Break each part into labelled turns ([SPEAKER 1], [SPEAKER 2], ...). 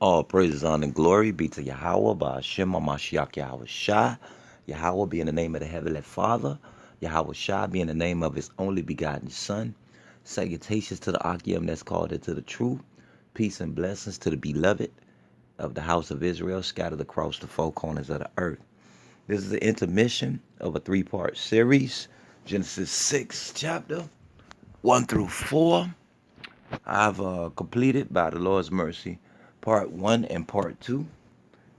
[SPEAKER 1] All praises, honor, and glory be to Yahweh, by Hashem, Mashiach, Yahweh Shai. Yahweh being the name of the Heavenly Father. Yahweh Shai being the name of His only begotten Son. Salutations to the Akim that's called into the truth. Peace and blessings to the beloved of the house of Israel scattered across the four corners of the earth. This is the intermission of a three-part series, Genesis 6, chapter 1 through 4. I've completed, by the Lord's mercy, part 1 and part 2.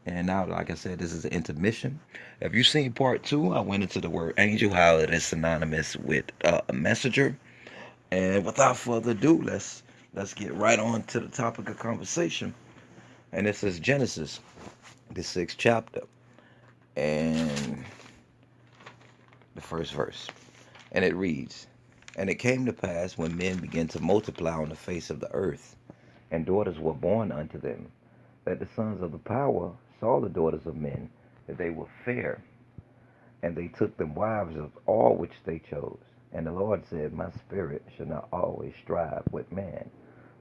[SPEAKER 1] And now, like I said, this is an intermission. If you've seen part 2, I went into the word angel, how it is synonymous with a messenger. And without further ado, let's get right on to the topic of conversation. And this is Genesis, the 6th chapter, and the first verse. And it reads, "And it came to pass, when men began to multiply on the face of the earth, and daughters were born unto them, that the sons of the power saw the daughters of men, that they were fair, and they took them wives of all which they chose. And the Lord said, My spirit shall not always strive with man,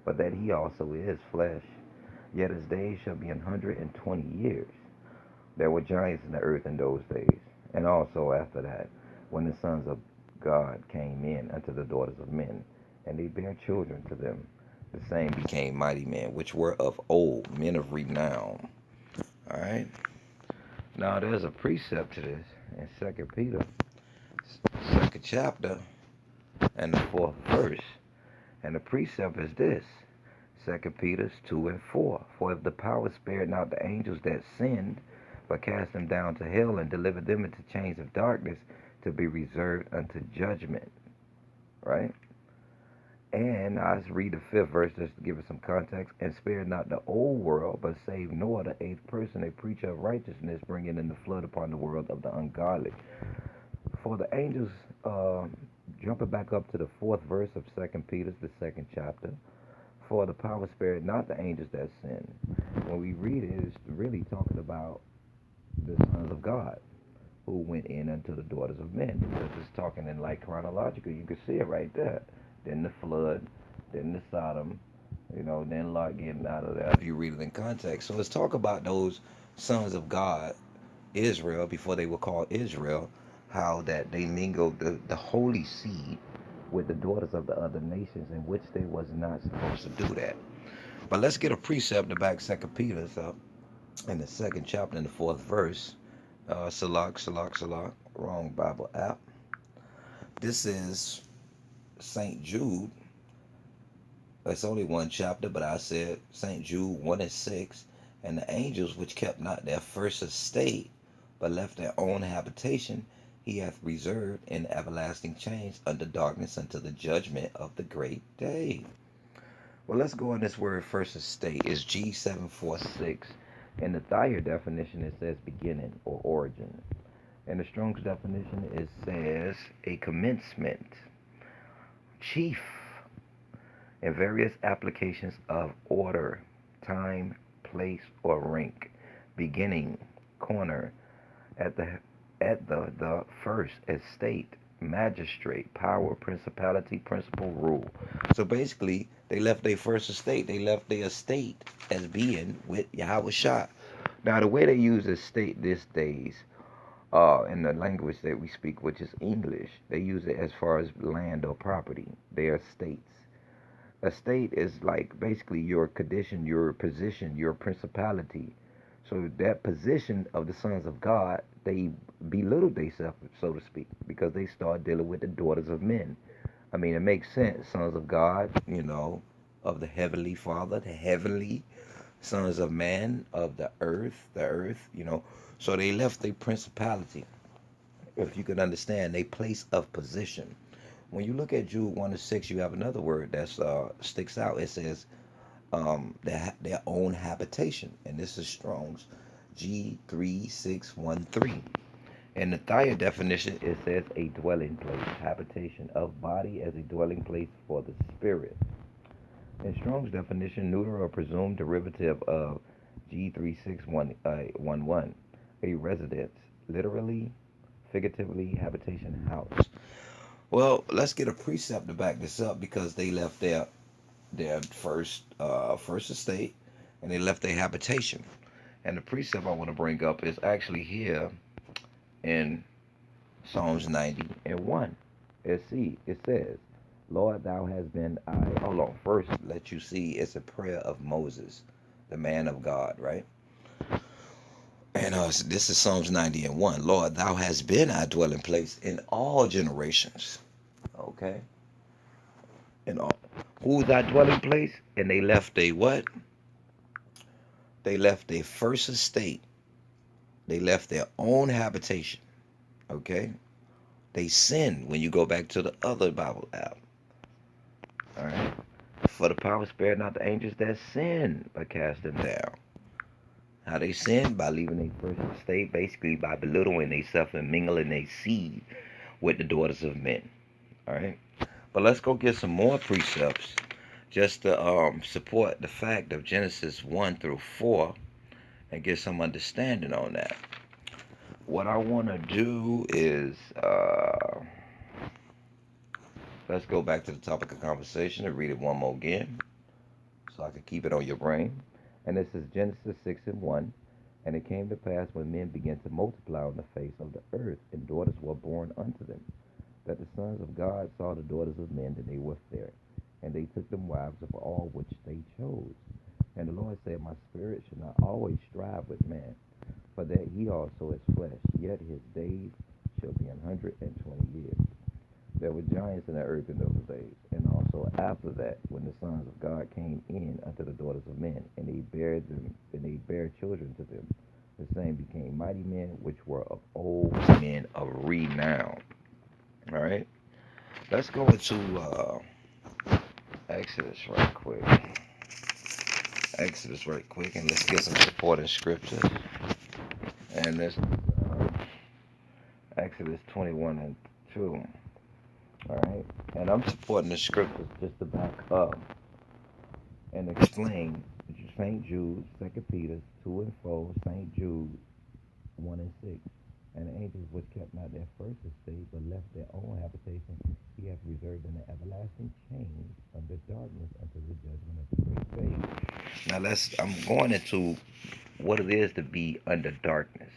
[SPEAKER 1] but that he also is flesh. Yet his days shall be 120 years. There were giants in the earth in those days, and also after that, when the sons of God came in unto the daughters of men, and they bare children to them. The same became mighty men, which were of old, men of renown." All right. Now there's a precept to this in Second Peter, second chapter, and the fourth verse. And the precept is this: Second Peter 2 and 4. "For if the power spared not the angels that sinned, but cast them down to hell and delivered them into chains of darkness to be reserved unto judgment." Right? And I read the fifth verse just to give it some context. "And spared not the old world, but saved Noah, the eighth person, a preacher of righteousness, bringing in the flood upon the world of the ungodly." For the angels, jumping back up to the fourth verse of Second Peter, the second chapter, "For the power spared not the angels that sinned." When we read it, it's really talking about the sons of God who went in unto the daughters of men. Because it's talking in like chronological. You can see it right there. Then the flood, then the Sodom, then Lot getting out of there. If you read it in context. So let's talk about those sons of God, Israel, before they were called Israel, how that they mingled the holy seed with the daughters of the other nations, in which they was not supposed to do that. But let's get a precept to back Second Peter's up in the second chapter in the fourth verse. Salak, wrong Bible app. This is St. Jude. It's only one chapter, but I said St. Jude 1 and 6. "And the angels which kept not their first estate, but left their own habitation, he hath reserved in everlasting chains under darkness unto the judgment of the great day." Well, let's go on this word first estate. It's G746. In the Thayer definition, it says beginning or origin. In the Strong's definition, it says a commencement, chief, in various applications of order, time, place, or rank, beginning, corner, at the first estate, magistrate, power, principality, principal, rule. So basically, they left their first estate. They left their estate as being with Yahweh Shah. Now, the way they use estate these days, in the language that we speak, which is English, they use it as far as land or property. They are states. A state is like basically your condition, your position, your principality. So that position of the sons of God, they belittled themselves, so to speak, because they start dealing with the daughters of men. I mean, it makes sense. Sons of God, of the heavenly Father, the heavenly sons of man, of the earth. So they left their principality, if you can understand, a place of position. When you look at Jude 1 and 6, you have another word that sticks out. It says their own habitation. And this is Strong's G3613. In the Thayer definition, it says a dwelling place, habitation of body as a dwelling place for the spirit. In Strong's definition, neuter or presumed derivative of G3611, a residence, literally, figuratively, habitation, house. Well, let's get a precept to back this up, because they left their first estate. and they left their habitation. And the precept I want to bring up is actually here in Psalms 90 and 1. It says, Lord, thou hast been hold on, first let you see it's a prayer of Moses, the man of God, right? And this is Psalms 90 and 1. Lord, thou hast been our dwelling place in all generations. Okay? In all. Who's our dwelling place? And they left a what? They left a first estate. They left their own habitation. Okay? They sinned when you go back to the other Bible app. All right? For the power spared not the angels that sin, but cast them down. How they sin? By leaving their first estate, basically by belittling themselves and mingling their seed with the daughters of men. All right? But let's go get some more precepts just to support the fact of Genesis 1 through 4 and get some understanding on that. What I want to do is let's go back to the topic of conversation and read it one more again so I can keep it on your brain. And this is Genesis 6 and 1. And it came to pass when men began to multiply on the face of the earth, and daughters were born unto them, that the sons of God saw the daughters of men, that they were fair. And they took them wives of all which they chose. And the Lord said, My spirit shall not always strive with man, for that he also is flesh, yet his days shall be 120 years. There were giants in the earth in those days, and also after that, when the sons of God came in unto the daughters of men, and they bare children to them, the same became mighty men, which were of old men of renown. All right, let's go into Exodus right quick. Exodus right quick, and let's get some supporting scriptures. And this Exodus 21 and 2. All right, and I'm supporting the scriptures just to back up and explain St. Jude, 2 Peter 2 and 4, St. Jude 1 and 6. And the angels which kept not their first estate, but left their own habitation, he hath reserved in the everlasting chains under darkness unto the judgment of the great day. Now I'm going into what it is to be under darkness.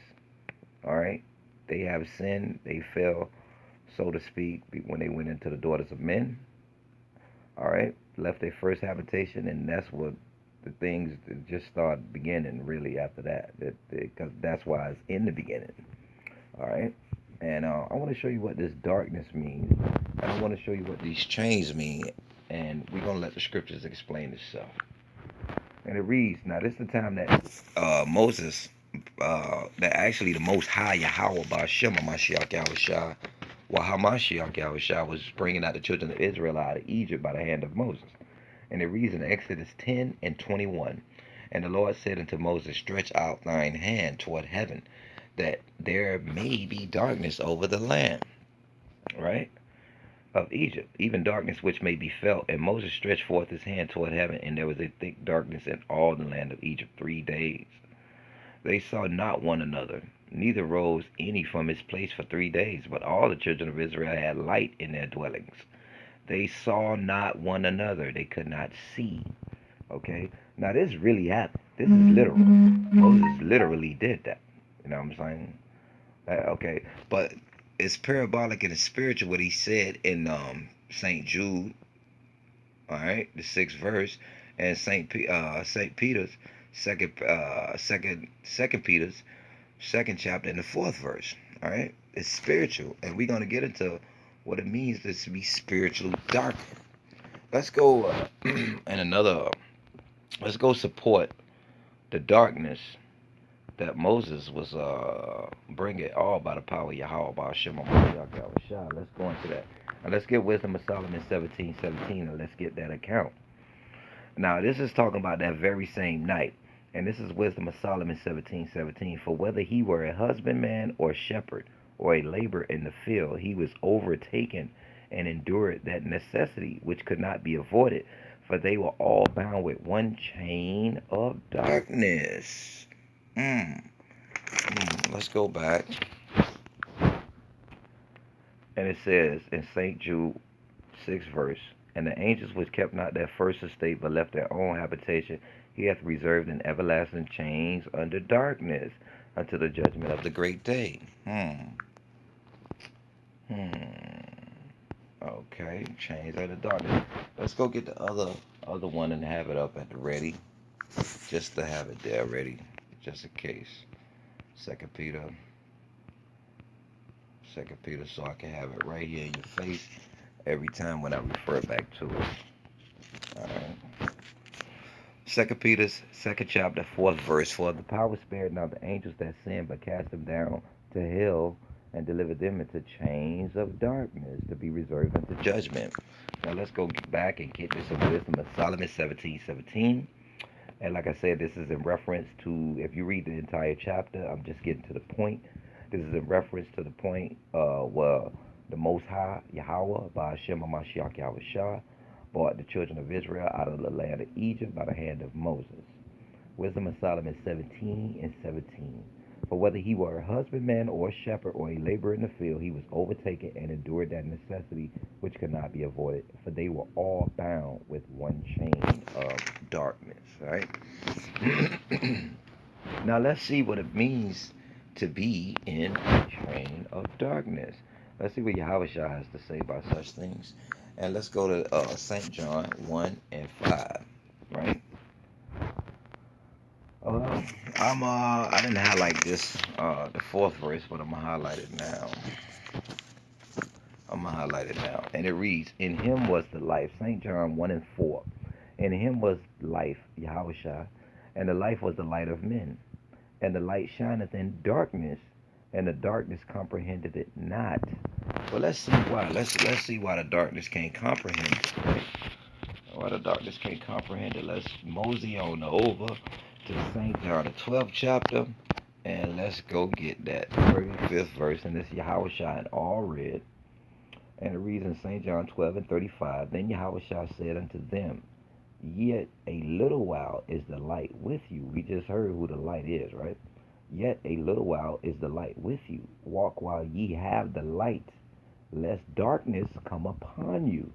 [SPEAKER 1] All right, they have sinned, they fell, so to speak, when they went into the daughters of men. All right, left their first habitation, and that's what the things that just start beginning really after that. Because that's why it's in the beginning. All right, and I want to show you what this darkness means, and I want to show you what these chains mean, and we're gonna let the scriptures explain itself. And it reads, now this is the time that Moses, that actually the Most High Yahweh Ba'Shem Mashiach Yahushua, Wahamashiach Yahushua was bringing out the children of Israel out of Egypt by the hand of Moses. And it reads in Exodus 10 and 21, and the Lord said unto Moses, stretch out thine hand toward heaven, that there may be darkness over the land, right, of Egypt, even darkness which may be felt. And Moses stretched forth his hand toward heaven, and there was a thick darkness in all the land of Egypt 3 days. They saw not one another, neither rose any from his place for 3 days. But all the children of Israel had light in their dwellings. They saw not one another. They could not see. Okay? Now this really happened. This is literal. Moses literally did that. You know what I'm saying? Okay. But it's parabolic and it's spiritual what he said in St. Jude, all right, the 6th verse, and St. Peter's second Peter's 2nd chapter in the 4th verse. All right, it's spiritual, and we're gonna get into what it means to be spiritually darkened. Let's go and another. Let's go support the darkness that Moses was bringing all by the power of Yahweh by Hashem. Let's go into that. Now let's get Wisdom of Solomon 17:17, and let's get that account. Now this is talking about that very same night. And this is Wisdom of Solomon 17:17. For whether he were a husbandman or shepherd or a laborer in the field, he was overtaken and endured that necessity which could not be avoided, for they were all bound with one chain of darkness. Let's go back. And it says in St. Jude 6th verse, and the angels which kept not their first estate, but left their own habitation, He hath reserved in everlasting chains under darkness until the judgment of the great day. Okay, chains under darkness. Let's go get the other one and have it up at the ready, just to have it there ready, just in case. Second Peter, Second Peter, so I can have it right here in your face every time when I refer back to it. All right. Second Peter's second chapter, fourth verse. For the power spared not the angels that sinned, but cast them down to hell and delivered them into chains of darkness to be reserved unto judgment. Now let's go back and get this in wisdom of Solomon 17:17. And like I said, this is in reference to, if you read the entire chapter, I'm just getting to the point. This is in reference to the point where the Most High, Yahweh, by Hashem HaMashiach Yahushua, brought the children of Israel out of the land of Egypt by the hand of Moses. Wisdom of Solomon 17:17. For whether he were a husbandman or a shepherd or a laborer in the field, he was overtaken and endured that necessity which could not be avoided. For they were all bound with one chain of darkness. Right? Now let's see what it means to be in a chain of darkness. Let's see what Yahweh has to say about such things. And let's go to St. John 1:5. Right? I didn't highlight this, the fourth verse, but I'm gonna highlight it now. And it reads, "In him was the life." St. John 1:4. "In him was life, Yahushua, and the life was the light of men. And the light shineth in darkness, and the darkness comprehended it not." Well, let's see why. Let's see why the darkness can't comprehend it. Right? Why the darkness can't comprehend it. Let's mosey on over to St. John, the 12th chapter, and let's go get that 35th verse. And this Yahushua in all red. And it reads in St. John 12:35, "Then Yahushua said unto them, Yet a little while is the light with you." We just heard who the light is, right? "Yet a little while is the light with you. Walk while ye have the light, lest darkness come upon you.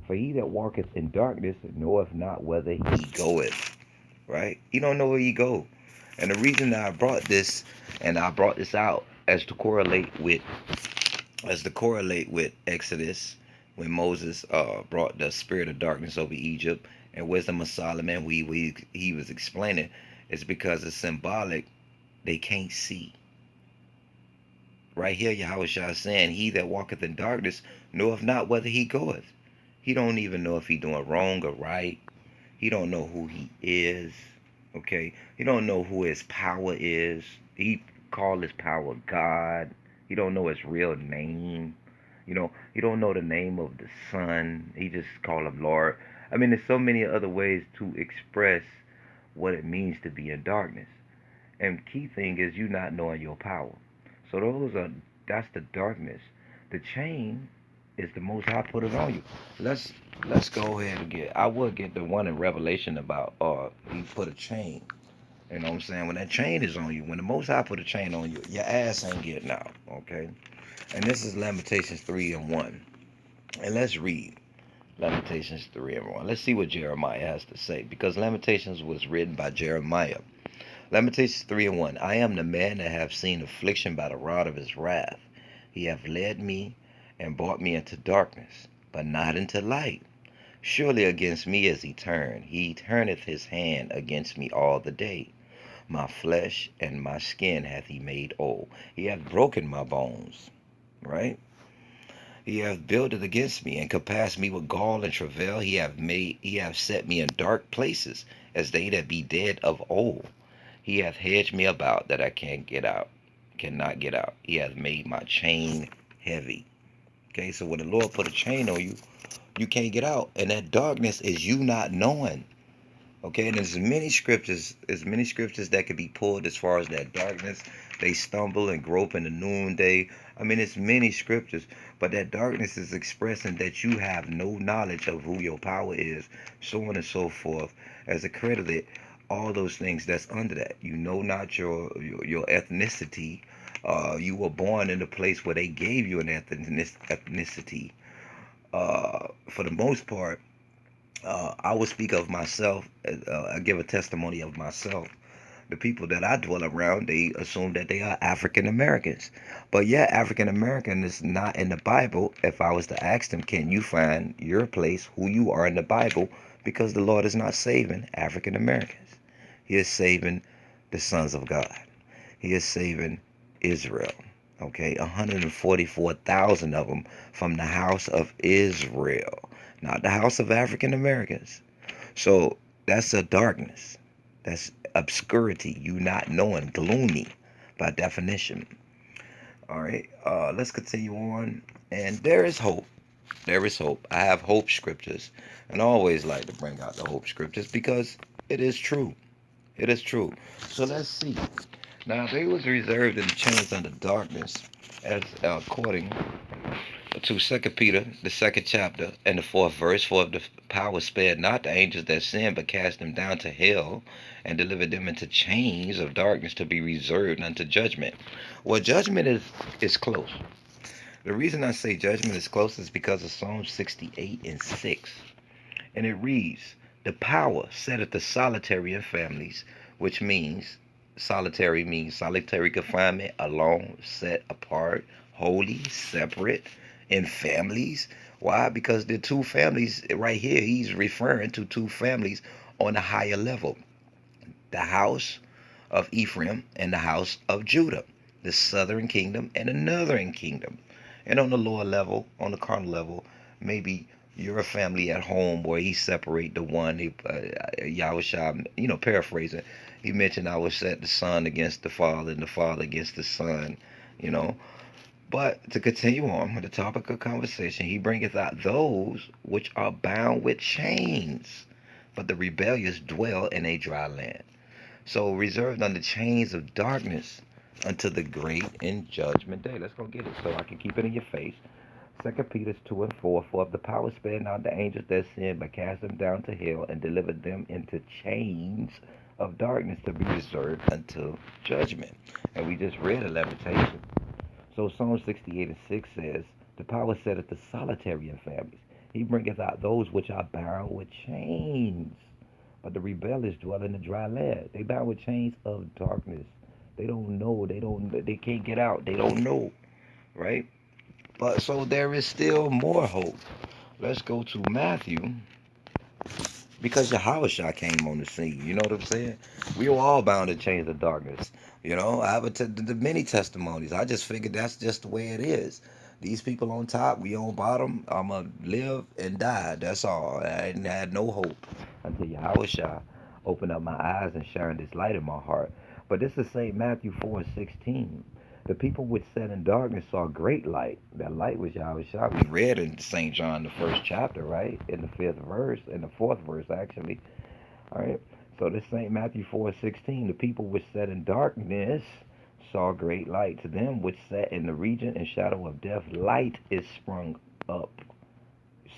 [SPEAKER 1] For he that walketh in darkness knoweth not whither he goeth." Right? You don't know where you go. And the reason that I brought this, and I brought this out as to correlate with Exodus, when Moses brought the spirit of darkness over Egypt, and Wisdom of Solomon, he was explaining, is because it's symbolic. They can't see. Right here, Yahweh is saying, "He that walketh in darkness knoweth not whither he goeth." He don't even know if he doing wrong or right. He don't know who he is. Okay? He don't know who his power is. He called his power God. He don't know his real name. He don't know the name of the Son. He just call him Lord. I mean, there's so many other ways to express what it means to be in darkness. And key thing is you not knowing your power. So that's the darkness. The chain is the Most High put it on you. Let's go ahead and I will get the one in Revelation about he put a chain. You know what I'm saying? When that chain is on you, when the Most High put a chain on you, your ass ain't getting out. Okay? And this is Lamentations 3:1. And let's read Lamentations 3:1. Let's see what Jeremiah has to say, because Lamentations was written by Jeremiah. Lamentations 3:1. "I am the man that have seen affliction by the rod of his wrath. He hath led me and brought me into darkness, but not into light. Surely against me is he turned. He turneth his hand against me all the day. My flesh and my skin hath he made old. He hath broken my bones." Right? "He hath builded against me, and compassed me with gall and travail. He hath set me in dark places, as they that be dead of old. He hath hedged me about, that I cannot get out. He hath made my chain heavy." Okay, so when the Lord put a chain on you, you can't get out. And that darkness is you not knowing. Okay, and there's many scriptures that could be pulled as far as that darkness. They stumble and grope in the noonday. I mean, it's many scriptures, but that darkness is expressing that you have no knowledge of who your power is, so on and so forth, as accredited all those things that's under that. You know not your ethnicity. You were born in a place where they gave you an ethnicity. For the most part, I will speak of myself. I give a testimony of myself. The people that I dwell around, they assume that they are African Americans. But yeah, African American is not in the Bible. If I was to ask them, can you find your place, who you are in the Bible? Because the Lord is not saving African Americans. He is saving the sons of God. He is saving Israel. Okay, 144,000 of them from the house of Israel, not the house of African Americans. So that's a darkness. That's obscurity. You not knowing, gloomy by definition. All right, let's continue on. And there is hope. There is hope. I have hope scriptures, and I always like to bring out the hope scriptures because it is true. It is true. So let's see. Now they was reserved in the chains under darkness, as according to Second Peter, the second chapter, and the fourth verse. For if the power spared not the angels that sinned, but cast them down to hell, and delivered them into chains of darkness to be reserved unto judgment. Well, judgment is close. The reason I say judgment is close is because of Psalm 68 and 6. And it reads, the power setteth the solitary in families, which means solitary means solitary confinement, alone, set apart, holy, separate, in families. Why? Because the two families right here, he's referring to two families on a higher level. The house of Ephraim and the house of Judah, the southern kingdom and the northern kingdom. And on the lower level, on the carnal level, maybe you're a family at home where he separate the one, Yahushua, paraphrasing, he mentioned I will set the son against the father and the father against the son, you know. But to continue on with the topic of conversation, he bringeth out those which are bound with chains, but the rebellious dwell in a dry land. So reserved under chains of darkness until the great and judgment day. Let's go get it so I can keep it in your face. Second Peter 2 and 4. For if the power spared not the angels that sinned, but cast them down to hell and delivered them into chains of darkness to be reserved until judgment. And we just read a lamentation. So Psalm 68 and 6 says, the power setteth the solitary in families. He bringeth out those which are bound with chains. But the rebellious dwell in the dry land. They bound with chains of darkness. They don't know. They can't get out. They don't know. Right? But so there is still more hope. Let's go to Matthew. Because Yahushua came on the scene. You know what I'm saying? We were all bound in chains of darkness. I have the many testimonies. I just figured that's just the way it is. These people on top, we on bottom. I'ma live and die. That's all. I had no hope until Yahushua opened up my eyes and shined this light in my heart. But this is St. Matthew 4 and 16. The people which sat in darkness saw great light. That light was Yahushua. We read in St. John, the first chapter, right? In the fifth verse, in the fourth verse, actually. All right. So this St. Matthew 4 and 16. The people which sat in darkness saw great light. To them which sat in the region and shadow of death, light is sprung up.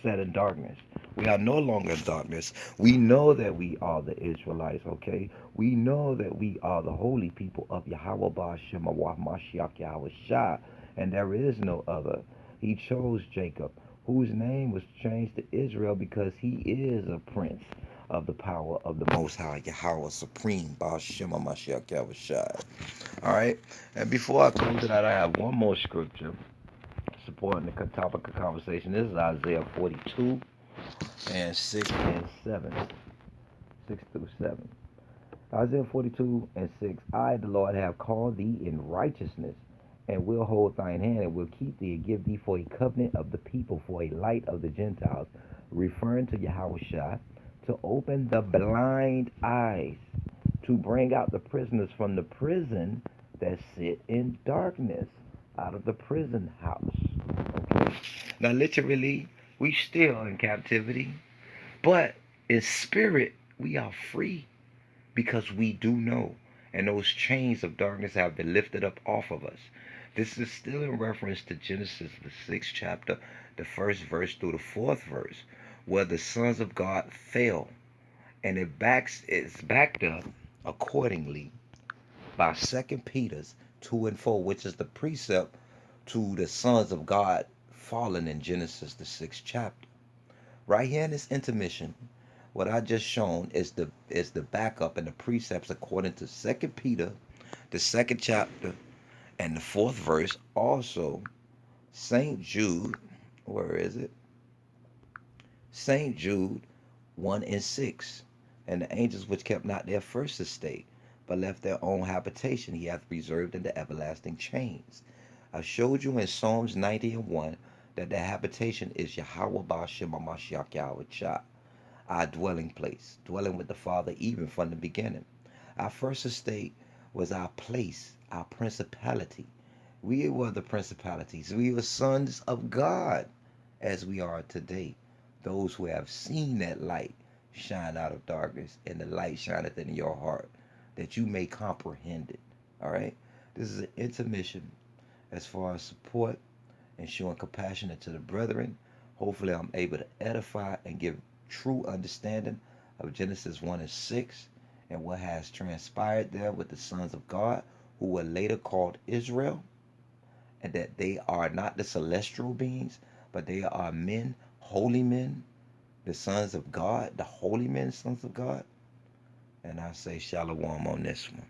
[SPEAKER 1] Set in darkness. We are no longer in darkness. We know that we are the Israelites, okay? We know that we are the holy people of Yahweh Ba'ashem Mashiach Yahweh Shah, and there is no other. He chose Jacob, whose name was changed to Israel because he is a prince of the power of the Most High, Yahweh Supreme, Ba'ashem Mashiach Yahweh Shah. All right? And before I close it out, I have one more scripture supporting the topic of conversation. This is Isaiah 42 and 6 and 7. 6 through 7. Isaiah 42 and 6. I, the Lord, have called thee in righteousness, and will hold thine hand, and will keep thee, and give thee for a covenant of the people, for a light of the Gentiles, referring to Yahushua, to open the blind eyes, to bring out the prisoners from the prison that sit in darkness, out of the prison house. Okay. Now, literally, we still in captivity, but in spirit, we are free because we do know. And those chains of darkness have been lifted up off of us. This is still in reference to Genesis, the 6th chapter, the first verse through the fourth verse, where the sons of God fell. And it's backed up accordingly by Second Peter's 2 and 4, which is the precept to the sons of God fallen in Genesis, the 6th chapter. Right here in this intermission, what I just shown is the backup and the precepts according to Second Peter, the second chapter and the fourth verse. Also, Saint Jude, where is it? Saint Jude 1:6. And the angels which kept not their first estate, but left their own habitation, he hath reserved in the everlasting chains. I showed you in Psalms 90:1 that the habitation is Yahweh Ba'ashem Mashiach Yahweh Shah, our dwelling place, dwelling with the Father even from the beginning. Our first estate was our place, our principality. We were the principalities. We were sons of God as we are today. Those who have seen that light shine out of darkness, and the light shineth in your heart, that you may comprehend it. All right? This is an intermission as far as support and showing compassion to the brethren. Hopefully, I'm able to edify and give true understanding of Genesis 1 and 6 and what has transpired there with the sons of God who were later called Israel, and that they are not the celestial beings, but they are men, holy men, the sons of God, the holy men, sons of God. And I say shalom on this one.